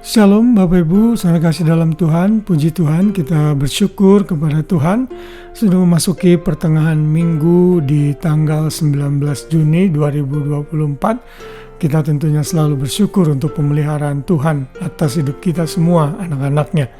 Shalom Bapak Ibu, saudara kasih dalam Tuhan, puji Tuhan, kita bersyukur kepada Tuhan sudah memasuki pertengahan minggu di tanggal 19 Juni 2024. Kita tentunya selalu bersyukur untuk pemeliharaan Tuhan atas hidup kita semua, anak-anaknya.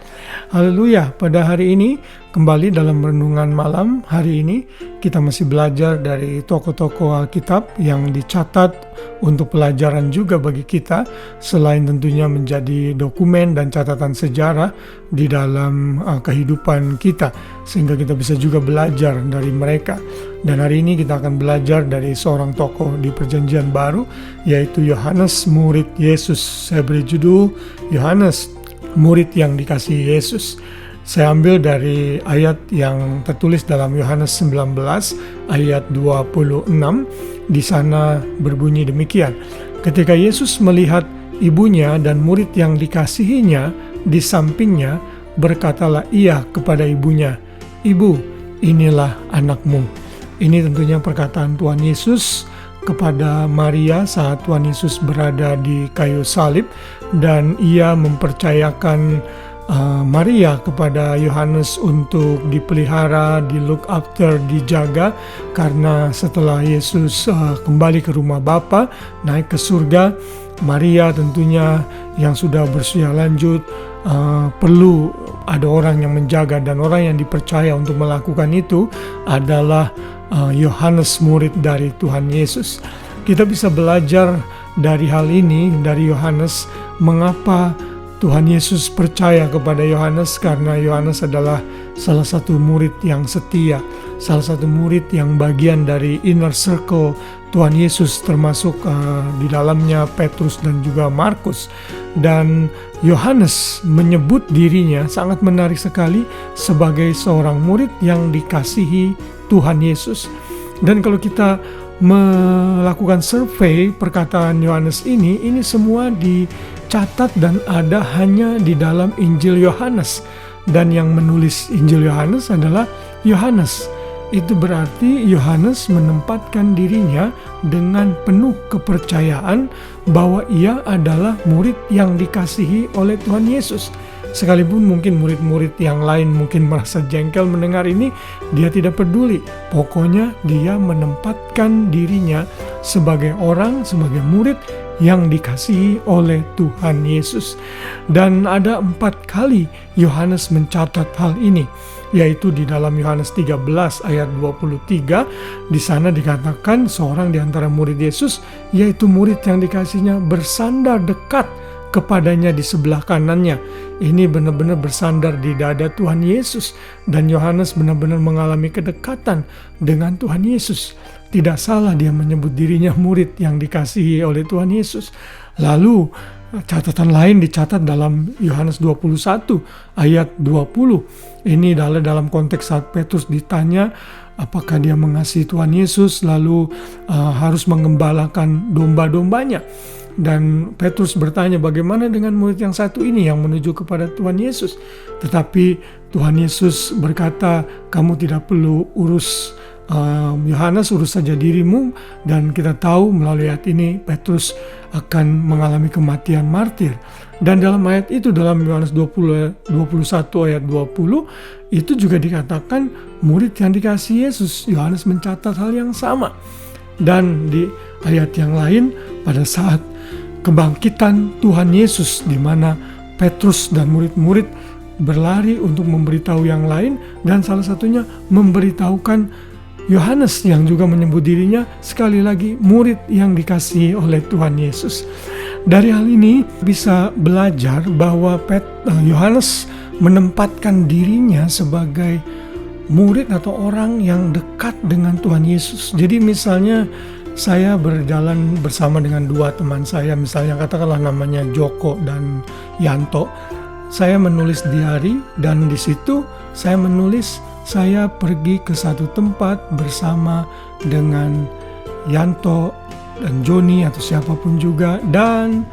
Haleluya, pada hari ini kembali dalam renungan malam hari ini kita masih belajar dari tokoh-tokoh Alkitab yang dicatat untuk pelajaran juga bagi kita, selain tentunya menjadi dokumen dan catatan sejarah di dalam kehidupan kita, sehingga kita bisa juga belajar dari mereka. Dan hari ini kita akan belajar dari seorang tokoh di Perjanjian Baru, yaitu Yohanes, murid Yesus. Saya beri judul Yohanes, murid yang dikasihi Yesus. Saya ambil dari ayat yang tertulis dalam Yohanes 19 ayat 26. Di sana berbunyi demikian. Ketika Yesus melihat ibunya dan murid yang dikasihinya di sampingnya, berkatalah ia kepada ibunya, "Ibu, inilah anakmu." Ini tentunya perkataan Tuhan Yesus kepada Maria saat Tuhan Yesus berada di kayu salib, dan ia mempercayakan Maria kepada Yohanes untuk dipelihara, di look after, dijaga, karena setelah Yesus kembali ke rumah Bapa, naik ke surga, Maria tentunya yang sudah berusia lanjut perlu ada orang yang menjaga, dan orang yang dipercaya untuk melakukan itu adalah Yohanes, murid dari Tuhan Yesus. Kita bisa belajar dari hal ini, dari Yohanes, mengapa Tuhan Yesus percaya kepada Yohanes, karena Yohanes adalah salah satu murid yang setia, salah satu murid yang bagian dari inner circle Tuhan Yesus, termasuk di dalamnya Petrus dan juga Markus. Dan Yohanes menyebut dirinya, sangat menarik sekali, sebagai seorang murid yang dikasihi Tuhan Yesus. Dan kalau kita melakukan survei perkataan Yohanes ini semua dicatat dan ada hanya di dalam Injil Yohanes. Dan yang menulis Injil Yohanes adalah Yohanes. Itu berarti Yohanes menempatkan dirinya dengan penuh kepercayaan bahwa ia adalah murid yang dikasihi oleh Tuhan Yesus. Sekalipun mungkin murid-murid yang lain mungkin merasa jengkel mendengar ini, dia tidak peduli. Pokoknya dia menempatkan dirinya sebagai orang, sebagai murid yang dikasihi oleh Tuhan Yesus. Dan ada 4 kali Yohanes mencatat hal ini, yaitu di dalam Yohanes 13 ayat 23. Di sana dikatakan seorang di antara murid Yesus, yaitu murid yang dikasihnya, bersandar dekat kepadanya di sebelah kanannya. Ini benar-benar bersandar di dada Tuhan Yesus, dan Yohanes benar-benar mengalami kedekatan dengan Tuhan Yesus. Tidak salah dia menyebut dirinya murid yang dikasihi oleh Tuhan Yesus. Lalu catatan lain dicatat dalam Yohanes 21 ayat 20. Ini adalah dalam konteks saat Petrus ditanya apakah dia mengasihi Tuhan Yesus, lalu harus mengembalakan domba-dombanya. Dan Petrus bertanya, bagaimana dengan murid yang satu ini yang menuju kepada Tuhan Yesus? Tetapi Tuhan Yesus berkata, kamu tidak perlu urus Yohanes, urus saja dirimu. Dan kita tahu melalui ayat ini Petrus akan mengalami kematian martir. Dan dalam ayat itu, dalam Yohanes 21 ayat 20, itu juga dikatakan murid yang dikasihi Yesus. Yohanes mencatat hal yang sama. Dan di ayat yang lain, pada saat kebangkitan Tuhan Yesus, di mana Petrus dan murid-murid berlari untuk memberitahu yang lain, dan salah satunya memberitahukan Yohanes yang juga menyebut dirinya sekali lagi murid yang dikasihi oleh Tuhan Yesus. Dari hal ini bisa belajar bahwa Yohanes menempatkan dirinya sebagai murid atau orang yang dekat dengan Tuhan Yesus. Jadi misalnya saya berjalan bersama dengan 2 teman saya, misalnya katakanlah namanya Joko dan Yanto. Saya menulis diary, dan di situ saya menulis saya pergi ke satu tempat bersama dengan Yanto dan Joni atau siapapun juga, dan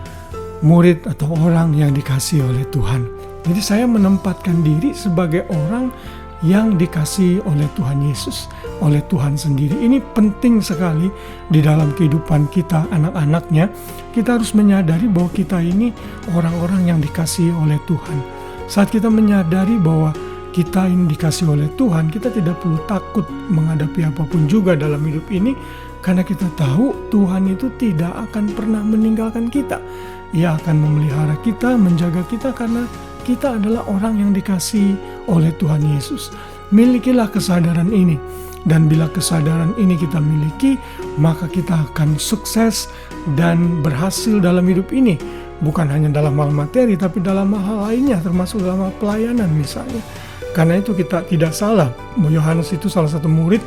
murid atau orang yang dikasihi oleh Tuhan. Jadi saya menempatkan diri sebagai orang yang dikasihi oleh Tuhan Yesus, oleh Tuhan sendiri. Ini penting sekali di dalam kehidupan kita, anak-anaknya. Kita harus menyadari bahwa kita ini orang-orang yang dikasihi oleh Tuhan. Saat kita menyadari bahwa kita ini dikasihi oleh Tuhan, kita tidak perlu takut menghadapi apapun juga dalam hidup ini, karena kita tahu Tuhan itu tidak akan pernah meninggalkan kita. Ia akan memelihara kita, menjaga kita, karena kita adalah orang yang dikasihi oleh Tuhan Yesus. Milikilah kesadaran ini. Dan bila kesadaran ini kita miliki, maka kita akan sukses dan berhasil dalam hidup ini. Bukan hanya dalam hal materi, tapi dalam hal lainnya, termasuk dalam hal pelayanan misalnya. Karena itu kita tidak salah. Yohanes itu salah satu murid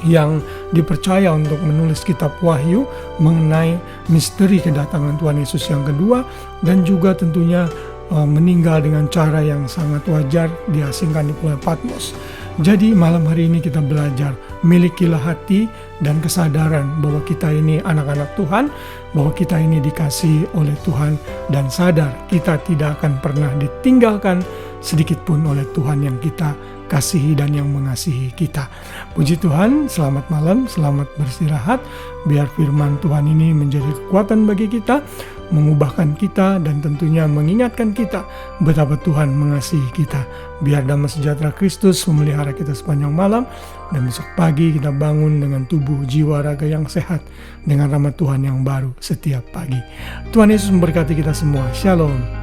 yang dipercaya untuk menulis kitab Wahyu mengenai misteri kedatangan Tuhan Yesus yang kedua, dan juga tentunya meninggal dengan cara yang sangat wajar, diasingkan di Pulau Patmos. Jadi malam hari ini kita belajar, milikilah hati dan kesadaran bahwa kita ini anak-anak Tuhan, bahwa kita ini dikasihi oleh Tuhan, dan sadar kita tidak akan pernah ditinggalkan sedikit pun oleh Tuhan yang kita kasihi dan yang mengasihi kita. Puji Tuhan, selamat malam, selamat beristirahat. Biar firman Tuhan ini menjadi kekuatan bagi kita, mengubahkan kita, dan tentunya mengingatkan kita betapa Tuhan mengasihi kita. Biar damai sejahtera Kristus memelihara kita sepanjang malam, dan besok pagi kita bangun dengan tubuh, jiwa, raga yang sehat, dengan rahmat Tuhan yang baru setiap pagi. Tuhan Yesus memberkati kita semua. Shalom.